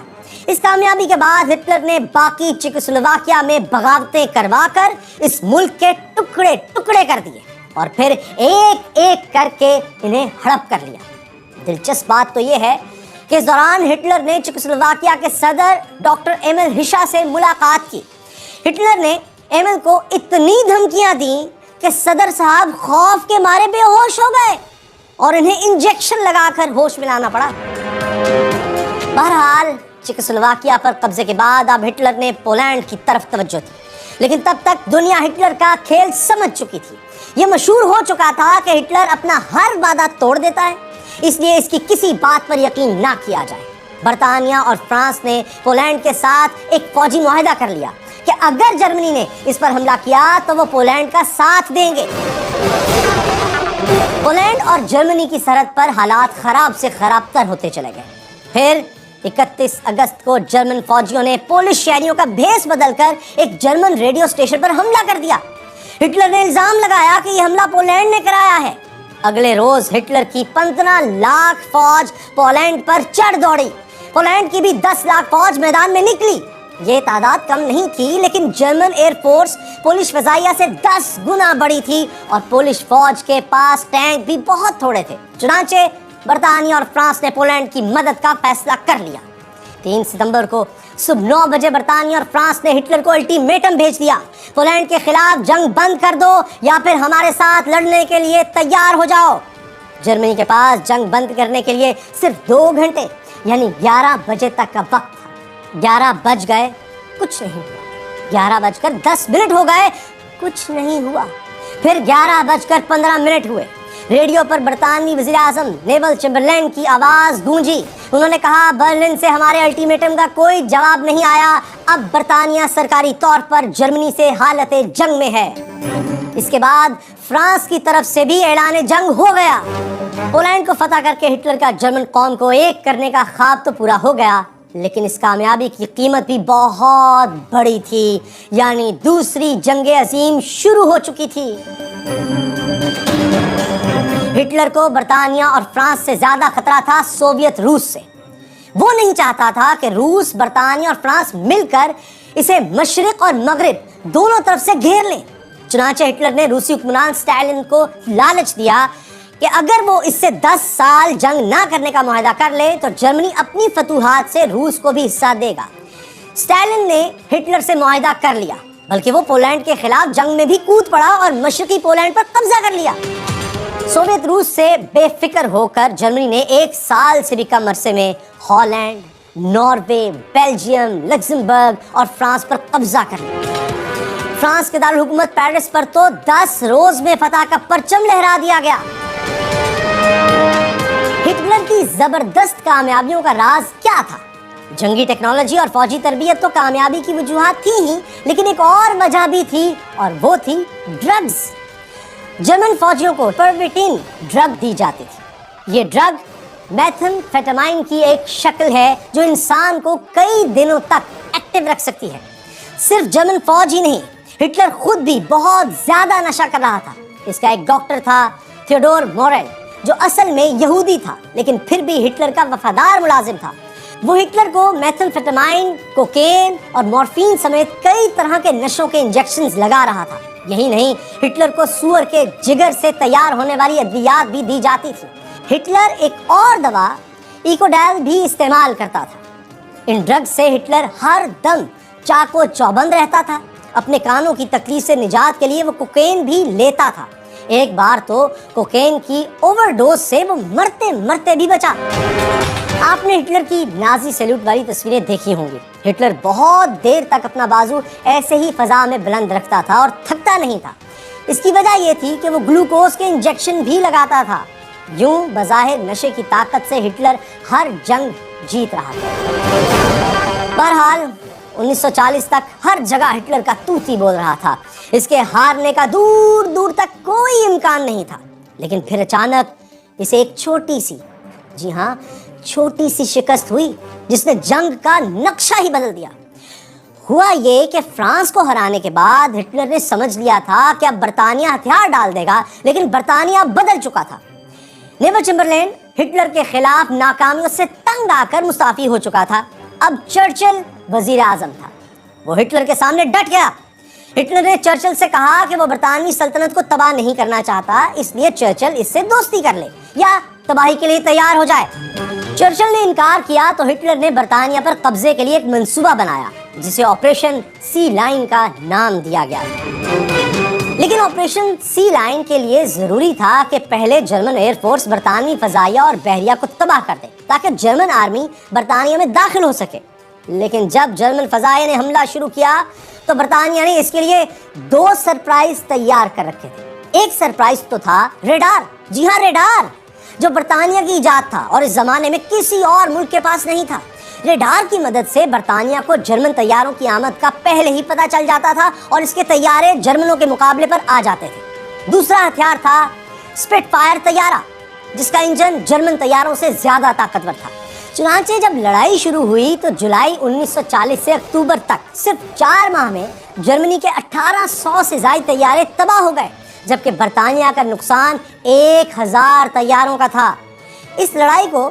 اس کامیابی کے بعد ہٹلر نے باقی چیکوسلوواکیا میں بغاوتیں کروا کر اس ملک کے ٹکڑے ٹکڑے کر دیے اور پھر ایک ایک کر کے انہیں ہڑپ کر لیا۔ دلچسپ بات تو یہ ہے کہ اس دوران ہٹلر نے چیکوسلوواکیا کے صدر ڈاکٹر ایمل ہشا سے ملاقات کی۔ ہٹلر نے ایمل کو اتنی دھمکیاں دیں کہ صدر صاحب خوف کے مارے بے ہوش ہو گئے اور انہیں انجیکشن لگا کر ہوش میں لانا پڑا۔ بہرحال چیکوسلوواکیا پر قبضے کے بعد اب ہٹلر نے پولینڈ کی طرف توجہ دی، لیکن تب تک دنیا ہٹلر کا کھیل سمجھ چکی تھی۔ یہ مشہور ہو چکا تھا کہ ہٹلر اپنا ہر وعدہ توڑ دیتا ہے، اس لیے اس کی کسی بات پر یقین نہ کیا جائے۔ برطانیہ اور فرانس نے پولینڈ کے ساتھ ایک فوجی معاہدہ کر لیا کہ اگر جرمنی نے اس پر حملہ کیا تو وہ پولینڈ کا ساتھ دیں گے۔ پولینڈ اور جرمنی کی سرحد پر حالات خراب سے خراب تر ہوتے چلے گئے۔ پھر 31 اگست کو جرمن فوجیوں نے پولش شہریوں کا بھیس بدل کر ایک جرمن ریڈیو اسٹیشن پر حملہ کر دیا۔ ہٹلر نے الزام لگایا کہ یہ حملہ پولینڈ نے کرایا ہے۔ اگلے روز ہٹلر کی 15 لاکھ فوج پولینڈ پر چڑھ دوڑی۔ پولینڈ کی بھی 10 لاکھ فوج میدان میں نکلی۔ یہ تعداد کم نہیں تھی، لیکن جرمن ایئر فورس پولش فضائیہ سے 10 گنا بڑی تھی اور پولش فوج کے پاس ٹینک بھی بہت تھوڑے تھے۔ چنانچہ برطانیہ اور فرانس نے پولینڈ کی مدد کا فیصلہ کر لیا۔ 3 ستمبر کو صبح 9 بجے برطانیہ اور فرانس نے ہٹلر کو الٹیمیٹم بھیج دیا، پولینڈ کے خلاف جنگ بند کر دو یا پھر ہمارے ساتھ لڑنے کے لیے تیار ہو جاؤ۔ جرمنی کے پاس جنگ بند کرنے کے لیے صرف 2 گھنٹے یعنی 11 بجے تک کا وقت تھا۔ 11 بج گئے، کچھ نہیں ہوا۔ 11:10 ہو گئے، کچھ نہیں ہوا۔ پھر 11:15 ہوئے۔ ریڈیو پر برطانوی وزیر اعظم نیول چمبرلین کی آواز گونجی۔ انہوں نے کہا برلن سے ہمارے الٹیمیٹم کا کوئی جواب نہیں آیا، اب برطانیہ سرکاری طور پر جرمنی سے حالت جنگ میں ہے۔ اس کے بعد فرانس کی طرف سے بھی اعلان جنگ ہو گیا۔ پولینڈ کو فتح کر کے ہٹلر کا جرمن قوم کو ایک کرنے کا خواب تو پورا ہو گیا، لیکن اس کامیابی کی قیمت بھی بہت بڑی تھی، یعنی دوسری جنگ عظیم شروع ہو چکی تھی۔ ہٹلر کو برطانیہ اور فرانس سے زیادہ خطرہ تھا سوویت روس سے۔ وہ نہیں چاہتا تھا کہ روس، برطانیہ اور فرانس مل کر اسے مشرق اور مغرب دونوں طرف سے گھیر لیں۔ چنانچہ ہٹلر نے روسی حکمران اسٹالن کو لالچ دیا کہ اگر وہ اس سے 10 سال جنگ نہ کرنے کا معاہدہ کر لے تو جرمنی اپنی فتوحات سے روس کو بھی حصہ دے گا۔ اسٹالن نے ہٹلر سے معاہدہ کر لیا، بلکہ وہ پولینڈ کے خلاف جنگ میں بھی کود پڑا اور مشرقی پولینڈ پر قبضہ کر لیا۔ سوویت روس سے بے فکر ہو کر جرمنی نے 1 سال سے بھی کم عرصے میں ہالینڈ، ناروے، بیلجیم، لگزمبرگ اور فرانس پر قبضہ کر لیا۔ فرانس کے دارالحکومت پیرس پر تو 10 روز میں فتح کا پرچم لہرا دیا گیا۔ ہٹلر کی زبردست کامیابیوں کا راز کیا تھا؟ جنگی ٹیکنالوجی اور فوجی تربیت تو کامیابی کی وجوہات تھی ہی، لیکن ایک اور وجہ بھی تھی اور وہ تھی ڈرگز۔ جرمن فوجیوں کو پرویٹین ڈرگ دی جاتی تھی۔ یہ ڈرگ میتھم فیٹامائن کی ایک شکل ہے جو انسان کو کئی دنوں تک ایکٹیو رکھ سکتی ہے۔ صرف جرمن فوج ہی نہیں، हिटलर खुद भी बहुत ज्यादा नशा कर रहा था। इसका एक डॉक्टर था थियोडोर मोरेल, जो असल में यहूदी था लेकिन फिर भी हिटलर का वफादार मुलाजिम था। वो हिटलर को मेथाम्फेटामाइन, कोकेन और मॉर्फिन समेत कई तरह के नशों के इंजेक्शंस लगा रहा था। यही नहीं, हिटलर को सूअर के जिगर से तैयार होने वाली अद्वियात भी दी जाती थी। हिटलर एक और दवा इकोडेल भी इस्तेमाल करता था। इन ड्रग्स से हिटलर हर दम चाको चौबंद रहता था। अपने कानों की तकलीफ से निजात के लिए वो कोकेन भी लेता था। एक बार तो कोकेन की ओवरडोज से वो मरते मरते भी बचा। आपने हिटलर की नाजी सैल्यूट वाली तस्वीरें देखी होंगी। हिटलर बहुत देर तक अपना बाजू ऐसे ही फजा में बुलंद रखता था और थकता नहीं था। इसकी वजह यह थी कि वो ग्लूकोज के इंजेक्शन भी लगाता था। यूं बज़ाहिर नशे की ताकत से हिटलर हर जंग जीत रहा था। बहरहाल 1940 तक हर जगह हिटलर का तूती बोल रहा था। इसके हारने का दूर दूर तक कोई इम्कान नहीं था। लेकिन फिर अचानक इसे एक छोटी सी, जी हाँ, छोटी सी शिकस्त हुई जिसने जंग का नक्शा ही बदल दिया। हुआ ये कि फ्रांस को हराने के बाद हिटलर ने समझ लिया था कि अब बर्तानिया हथियार डाल देगा, लेकिन बर्तानिया बदल चुका था। नेविल चैम्बरलेन हिटलर के खिलाफ नाकामियों से तंग आकर मुस्ताफी हो चुका था। अब चर्चिल वजीर आजम था। वो हिटलर के सामने डट गया। हिटलर ने चर्चिल से कहा कि वो बरतानवी सल्तनत को तबाह नहीं करना चाहता, इसलिए चर्चिल इससे दोस्ती कर ले या तबाही के लिए तैयार हो जाए। चर्चिल ने इनकार किया तो हिटलर ने बरतानिया पर कब्जे के लिए एक मंसूबा बनाया जिसे ऑपरेशन सी लाइन का नाम दिया गया। लेकिन ऑपरेशन सी लाइन के लिए जरूरी था कि पहले जर्मन एयरफोर्स बरतानवी फजाइया और बहरिया को तबाह कर दे ताकि जर्मन आर्मी बरतानिया में दाखिल हो सके। लेकिन जब जर्मन फजाइया ने हमला शुरू किया तो बरतानिया ने इसके लिए 2 सरप्राइज तैयार कर रखे थे। एक सरप्राइज तो था रेडार, जी हाँ रेडार, जो बरतानिया की इजाद था और इस जमाने में किसी और मुल्क के पास नहीं था। रेडार की मदद से बरतानिया को जर्मन तैयारों की आमद का पहले ही पता चल जाता था और इसके तैयारे जर्मनों के मुकाबले पर आ जाते थे। दूसरा हथियार था स्पिटफायर तैयारा, जिसका इंजन जर्मन तैयारों से ज्यादा ताकतवर था। चुनांचे जब लड़ाई शुरू हुई तो जुलाई 1940 से अक्टूबर तक सिर्फ 4 माह में जर्मनी के 1800 से ज्यादा तैयारे तबाह हो गए, जबकि बरतानिया का नुकसान 1000 तैयारों का था। इस लड़ाई को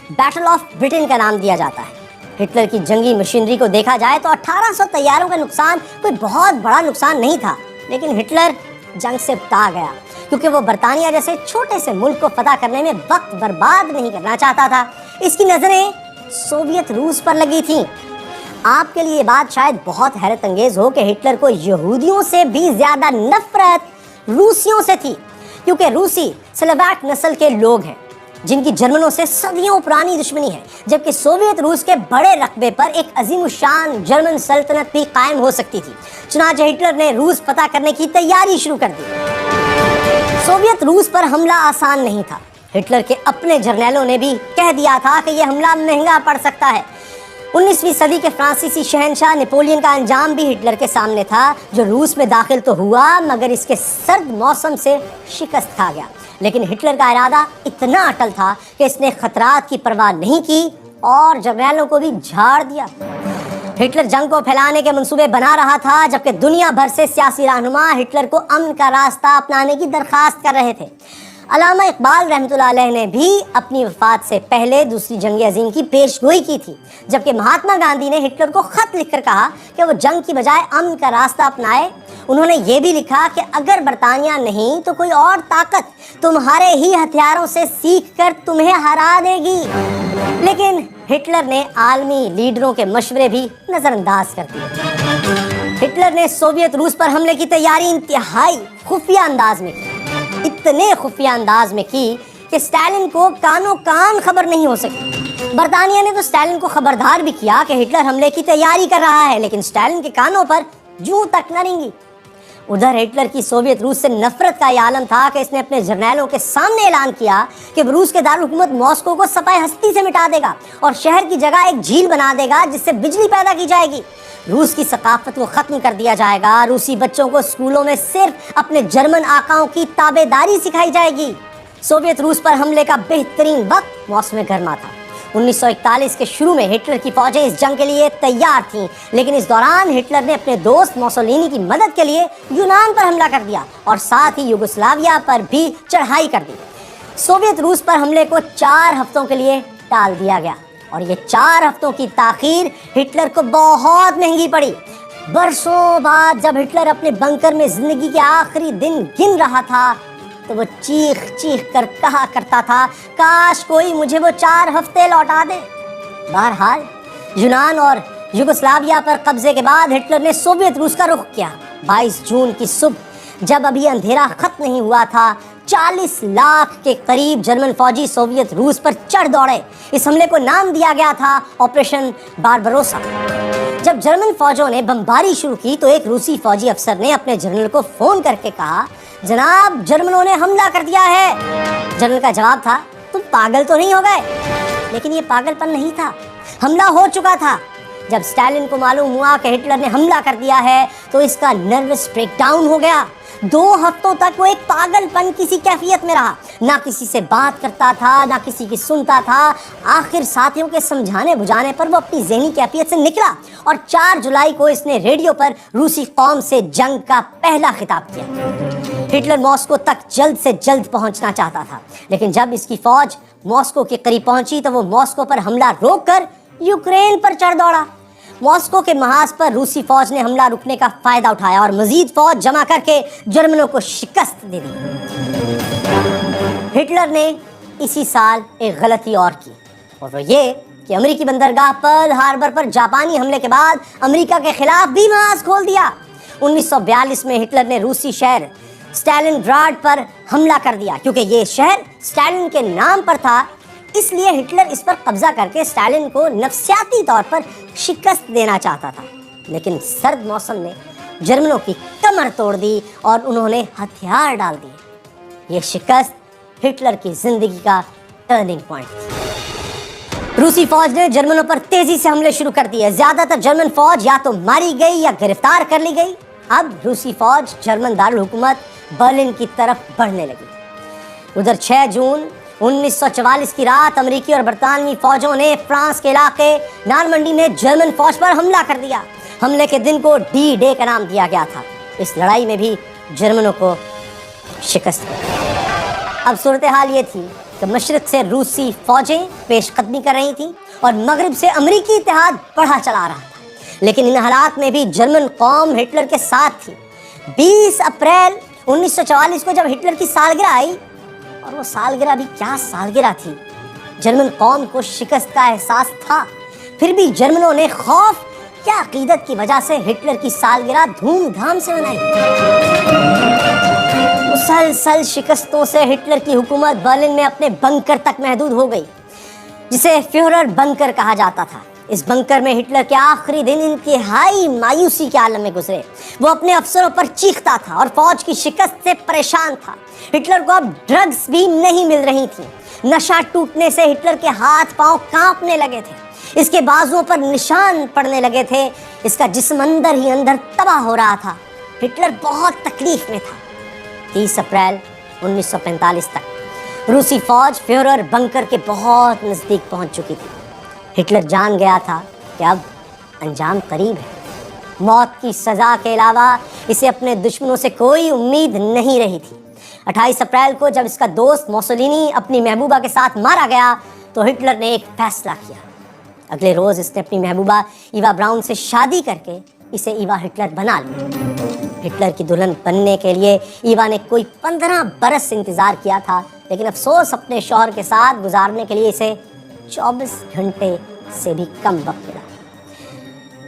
बैटल ऑफ ब्रिटेन का नाम दिया जाता है। हिटलर की जंगी मशीनरी को देखा जाए तो 1800 तैयारों का नुकसान कोई बहुत बड़ा नुकसान नहीं था, लेकिन हिटलर जंग से उकता गया क्योंकि वो बरतानिया जैसे छोटे से मुल्क को फतह करने में वक्त बर्बाद नहीं करना चाहता था। इसकी नजरें सोवियत रूस पर लगी थीं। आपके लिए ये बात शायद बहुत हैरत अंगेज हो कि हिटलर को यहूदियों से भी ज्यादा नफरत रूसियों से थी, क्योंकि रूसी स्लोवाक नस्ल के लोग हैं जिनकी जर्मनों से सदियों पुरानी दुश्मनी है, जबकि सोवियत रूस के बड़े रकबे पर एक अजीमुशान जर्मन सल्तनत भी कायम हो सकती थी। चुनांचे हिटलर ने रूस फतह करने की तैयारी शुरू कर दी। सोवियत रूस पर हमला आसान नहीं था। हिटलर के अपने जर्नैलों ने भी कह दिया था कि यह हमला महंगा पड़ सकता है। 19वीं सदी के फ्रांसीसी शहंशाह नेपोलियन का अंजाम भी हिटलर के सामने था, जो रूस में दाखिल तो हुआ मगर इसके सर्द मौसम से शिकस्त खा गया। लेकिन हिटलर का इरादा इतना अटल था कि इसने खतरात की परवाह नहीं की और जर्नैलों को भी झाड़ दिया। हिटलर जंग को फैलाने के मंसूबे बना रहा था, जबकि दुनिया भर से सियासी रहनुमा हिटलर को अमन का रास्ता अपनाने की दरखास्त कर रहे थे। अल्लामा इकबाल रहमतुल्लाह अलैह ने भी अपनी वफात से पहले दूसरी जंग अजीम की पेशगोई की थी, जबकि महात्मा गांधी ने हिटलर को खत लिखकर कहा कि वो जंग की बजाय अमन का रास्ता अपनाए। उन्होंने ये भी लिखा कि अगर बरतानिया नहीं तो कोई और ताकत तुम्हारे ही हथियारों से सीखकर तुम्हें हरा देगी। लेकिन हिटलर ने आलमी लीडरों के मशवरे भी नजरअंदाज कर दिए। हिटलर ने सोवियत रूस पर हमले की तैयारी इंतहाई खुफिया अंदाज में की, इतने खुफिया अंदाज में की कि स्टालिन को कानो कान खबर नहीं हो सकी। बरतानिया ने तो स्टालिन को खबरदार भी किया कि हिटलर हमले की तैयारी कर रहा है, लेकिन स्टालिन के कानों पर जूं तक न रेंगी। उधर हिटलर की सोवियत रूस से नफरत का यह आलम था कि इसने अपने जर्नैलों के सामने ऐलान किया कि रूस के दारुल हुकूमत मॉस्को को सफाई हस्ती से मिटा देगा और शहर की जगह एक झील बना देगा जिससे बिजली पैदा की जाएगी। रूस की सकाफत को खत्म कर दिया जाएगा। रूसी बच्चों को स्कूलों में सिर्फ अपने जर्मन आकाओं की ताबेदारी सिखाई जाएगी। सोवियत रूस पर हमले का बेहतरीन वक्त मौसम गर्मा था। 1941 کے شروع میں ہٹلر کی فوجیں اس جنگ کے لیے تیار تھیں، لیکن اس دوران ہٹلر نے اپنے دوست موسولینی کی مدد کے لیے یونان پر حملہ کر دیا اور ساتھ ہی یوگوسلاویا پر بھی چڑھائی کر دی۔ سوویت روس پر حملے کو 4 ہفتوں کے لیے ٹال دیا گیا اور یہ 4 ہفتوں کی تاخیر ہٹلر کو بہت مہنگی پڑی۔ برسوں بعد جب ہٹلر اپنے بنکر میں زندگی کے آخری دن گن رہا تھا تو وہ چیخ چیخ کر کہا کرتا تھا، کاش کوئی مجھے وہ 4 ہفتے لوٹا دے۔ بہرحال یونان اور یوگوسلاویا پر قبضے کے بعد ہٹلر نے سوویت روس کا رخ کیا۔ 22 جون کی صبح جب ابھی اندھیرا ختم نہیں ہوا تھا، 40 لاکھ کے قریب جرمن فوجی سوویت روس پر چڑھ دوڑے۔ اس حملے کو نام دیا گیا تھا آپریشن باربروسا۔ جب جرمن فوجوں نے بمباری شروع کی تو ایک روسی فوجی افسر نے اپنے جنرل کو فون کر کے کہا، جناب جرمنوں نے حملہ کر دیا ہے۔ جنرل کا جواب تھا، تم پاگل تو نہیں ہو گئے؟ لیکن یہ پاگل پن نہیں تھا، حملہ ہو چکا تھا۔ جب اسٹالن کو معلوم ہوا کہ ہٹلر نے حملہ کر دیا ہے تو اس کا نروس بریک ڈاؤن ہو گیا۔ 2 ہفتوں تک وہ ایک پاگل پن کسی کیفیت میں رہا، نہ کسی سے بات کرتا تھا، نہ کسی کی سنتا تھا۔ آخر ساتھیوں کے سمجھانے بجھانے پر وہ اپنی ذہنی کیفیت سے نکلا اور 4 جولائی کو اس نے ریڈیو پر روسی قوم سے جنگ کا پہلا خطاب کیا۔ ہٹلر ماسکو تک جلد سے جلد پہنچنا چاہتا تھا، لیکن جب اس کی فوج ماسکو کے قریب پہنچی تو وہ ماسکو پر حملہ روک کر یوکرین پر چڑھ دوڑا۔ ماسکو کے محاذ پر روسی فوج نے حملہ رکنے کا فائدہ اٹھایا اور مزید فوج جمع کر کے جرمنوں کو شکست دے دی۔ ہٹلر نے اسی سال ایک غلطی اور کی، اور وہ یہ کہ امریکی بندرگاہ پرل ہاربر پر جاپانی حملے کے بعد امریکہ کے خلاف بھی محاذ کھول دیا۔ 1942 میں ہٹلر نے روسی شہر اسٹالن گراڈ پر حملہ کر دیا۔ کیونکہ یہ شہر اسٹالن کے نام پر تھا، اس لیے ہٹلر اس پر قبضہ کر کے اسٹالن کو نفسیاتی طور پر شکست دینا چاہتا تھا، لیکن سرد موسم نے جرمنوں کی کمر توڑ دی اور انہوں نے ہتھیار ڈال دیے۔ یہ شکست ہٹلر کی زندگی کا ٹرننگ پوائنٹ تھی۔ روسی فوج نے جرمنوں پر تیزی سے حملے شروع کر دیے۔ زیادہ تر جرمن فوج یا تو ماری گئی یا گرفتار کر لی گئی۔ اب روسی فوج جرمن دارالحکومت برلن کی طرف بڑھنے لگی۔ ادھر 6 جون 1944 کی رات امریکی اور برطانوی فوجوں نے فرانس کے علاقے نارمنڈی میں جرمن فوج پر حملہ کر دیا۔ حملے کے دن کو ڈی ڈے کا نام دیا گیا تھا۔ اس لڑائی میں بھی جرمنوں کو شکست ملی۔ اب صورتحال یہ تھی کہ مشرق سے روسی فوجیں پیش قدمی کر رہی تھیں اور مغرب سے امریکی اتحاد بڑھا چلا رہا تھا، لیکن ان حالات میں بھی جرمن قوم ہٹلر کے ساتھ تھی۔ 20 اپریل 1944 کو جب ہٹلر کی سالگرہ آئی، اور وہ سالگرہ بھی کیا سالگرہ تھی، جرمن قوم کو شکست کا احساس تھا، پھر بھی جرمنوں نے خوف یا عقیدت کی وجہ سے ہٹلر کی سالگرہ دھوم دھام سے منائی۔ مسلسل شکستوں سے ہٹلر کی حکومت برلن میں اپنے بنکر تک محدود ہو گئی، جسے فیورر بنکر کہا جاتا تھا۔ اس بنکر میں ہٹلر کے آخری دن انتہائی مایوسی کے عالم میں گزرے۔ وہ اپنے افسروں پر چیختا تھا اور فوج کی شکست سے پریشان تھا۔ ہٹلر کو اب ڈرگز بھی نہیں مل رہی تھی۔ نشہ ٹوٹنے سے ہٹلر کے ہاتھ پاؤں کانپنے لگے تھے، اس کے بازوؤں پر نشان پڑنے لگے تھے، اس کا جسم اندر ہی اندر تباہ ہو رہا تھا۔ ہٹلر بہت تکلیف میں تھا۔ 30 اپریل 1945 تک روسی فوج فیورر بنکر کے بہت نزدیک پہنچ چکی تھی۔ ہٹلر جان گیا تھا کہ اب انجام قریب ہے۔ موت کی سزا کے علاوہ اسے اپنے دشمنوں سے کوئی امید نہیں رہی تھی۔ 28 اپریل کو جب اس کا دوست موسولینی اپنی محبوبہ کے ساتھ مارا گیا تو ہٹلر نے ایک فیصلہ کیا۔ اگلے روز اس نے اپنی محبوبہ ایوا براؤن سے شادی کر کے اسے ایوا ہٹلر بنا لیا۔ ہٹلر کی دلہن بننے کے لیے ایوا نے کوئی 15 برس انتظار کیا تھا، لیکن افسوس اپنے شوہر کے ساتھ گزارنے کے لیے اسے 24 گھنٹے سے بھی کم وقت ملا۔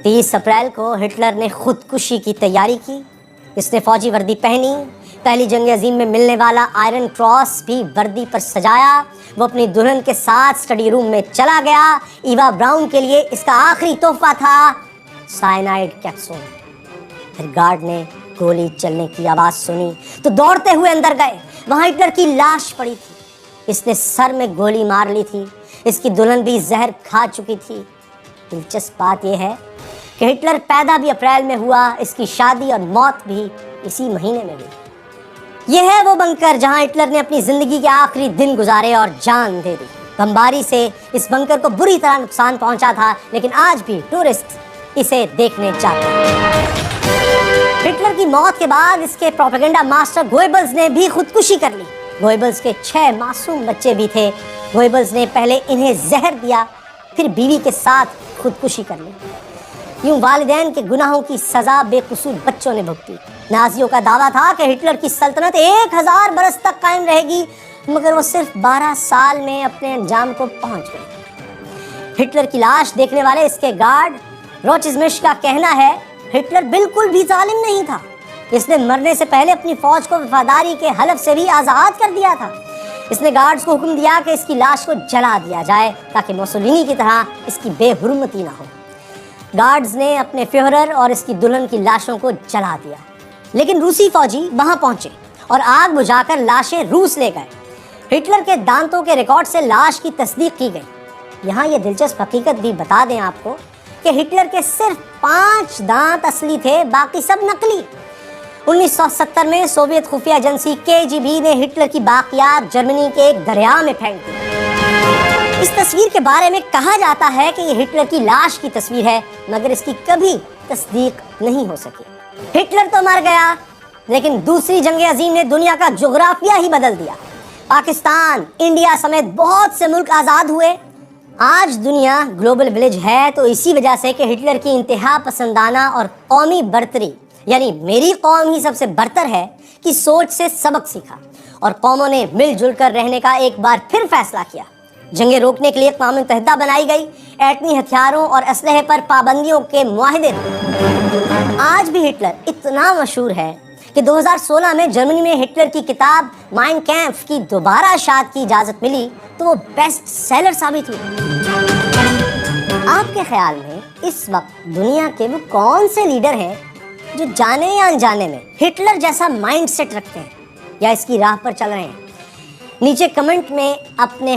30 اپریل کو ہٹلر نے خودکشی کی تیاری کی۔ اس نے فوجی وردی پہنی، پہلی جنگ عظیم میں ملنے والا آئرن کراس بھی وردی پر سجایا۔ وہ اپنی دلہن کے ساتھ اسٹڈی روم میں چلا گیا۔ ایوا براؤن کے لیے اس کا آخری تحفہ تھا سائنائڈ کیپسول۔ پھر گارڈ نے گولی چلنے کی آواز سنی تو دوڑتے ہوئے اندر گئے۔ وہاں ہٹلر کی لاش پڑی تھی، اس نے سر میں گولی مار لی تھی۔ اس کی دلہن بھی زہر کھا چکی تھی۔ دلچسپ بات یہ ہے کہ ہٹلر پیدا بھی اپریل میں ہوا، اس کی شادی اور موت بھی اسی مہینے میں ہوئی۔ یہ ہے وہ بنکر جہاں ہٹلر نے اپنی زندگی کے آخری دن گزارے اور جان دے دی۔ बमबारी से इस बंकर को बुरी तरह नुकसान पहुंचा था, लेकिन आज भी टूरिस्ट इसे देखने जाते हैं। हिटलर की मौत के बाद इसके प्रोपेगेंडा मास्टर गोएबल्स ने भी खुदकुशी कर ली। गोएबल्स के 6 मासूम बच्चे भी थे। गोएबल्स ने पहले इन्हें जहर दिया, फिर बीवी के साथ खुदकुशी कर ली। यूं वालिदैन के गुनाहों की सजा बेकसूर बच्चों ने भुगती। नाजियों का दावा था कि हिटलर की सल्तनत 1000 बरस तक कायम रहेगी, मगर वो सिर्फ 12 साल में अपने अंजाम को पहुंच गई। हिटलर की लाश देखने वाले इसके गार्ड रोचस्मिश का कहना है, हिटलर बिल्कुल भी जालिम नहीं था। इसने मरने से पहले अपनी फौज को वफादारी के हलफ से भी आज़ाद कर दिया था। इसने गार्ड्स को हुक्म दिया कि इसकी लाश को जला दिया जाए ताकि मुसोलिनी की तरह इसकी बेहुर्मती ना हो। गार्ड्स ने अपने फ्यूहरर और इसकी दुल्हन की लाशों को जला दिया, लेकिन रूसी फौजी वहां पहुंचे और आग बुझाकर लाशें रूस ले गए। हिटलर के दांतों के रिकॉर्ड से लाश की तस्दीक की गई। यहाँ ये दिलचस्प हकीकत भी बता दें आपको कि हिटलर के सिर्फ 5 दांत असली थे, बाकी सब नकली। 1970 में सोवियत खुफिया एजेंसी KGB ने हिटलर की बाकियात जर्मनी के एक दरिया में फेंक दी। इस तस्वीर के बारे में कहा जाता है कि ये हिटलर की लाश की तस्वीर है, मगर इसकी कभी तस्दीक नहीं हो सकी। हिटलर तो मर गया, लेकिन दूसरी जंग अजीम ने दुनिया का जोग्राफिया ही बदल दिया। पाकिस्तान, इंडिया समेत बहुत से मुल्क आज़ाद हुए। आज दुनिया ग्लोबल विलेज है तो इसी वजह से कि हिटलर की इंतहा पसंदाना और कौमी बर्तरी, यानी मेरी कौम ही सबसे बरतर है, की सोच से सबक सीखा और कौमों ने मिलजुल कर रहने का एक बार फिर फैसला किया। जंगें रोकने के लिए अक़वाम मुत्तहिदा बनाई गई। एटमी हथियारों और असलहे पर पाबंदियों के मुआहदे। आज भी हिटलर इतना मशहूर है कि 2016 में जर्मनी में हिटलर की किताब माइन कैम्फ की दोबारा इशाअत की इजाज़त मिली तो वो बेस्ट सेलर साबित हुई। आपके ख्याल में इस वक्त दुनिया के वो कौन से लीडर हैं जो जाने या अनजाने में हिटलर जैसा माइंड सेट रखते हैं या इसकी राह पर चल रहे हैं? नीचे कमेंट में अपने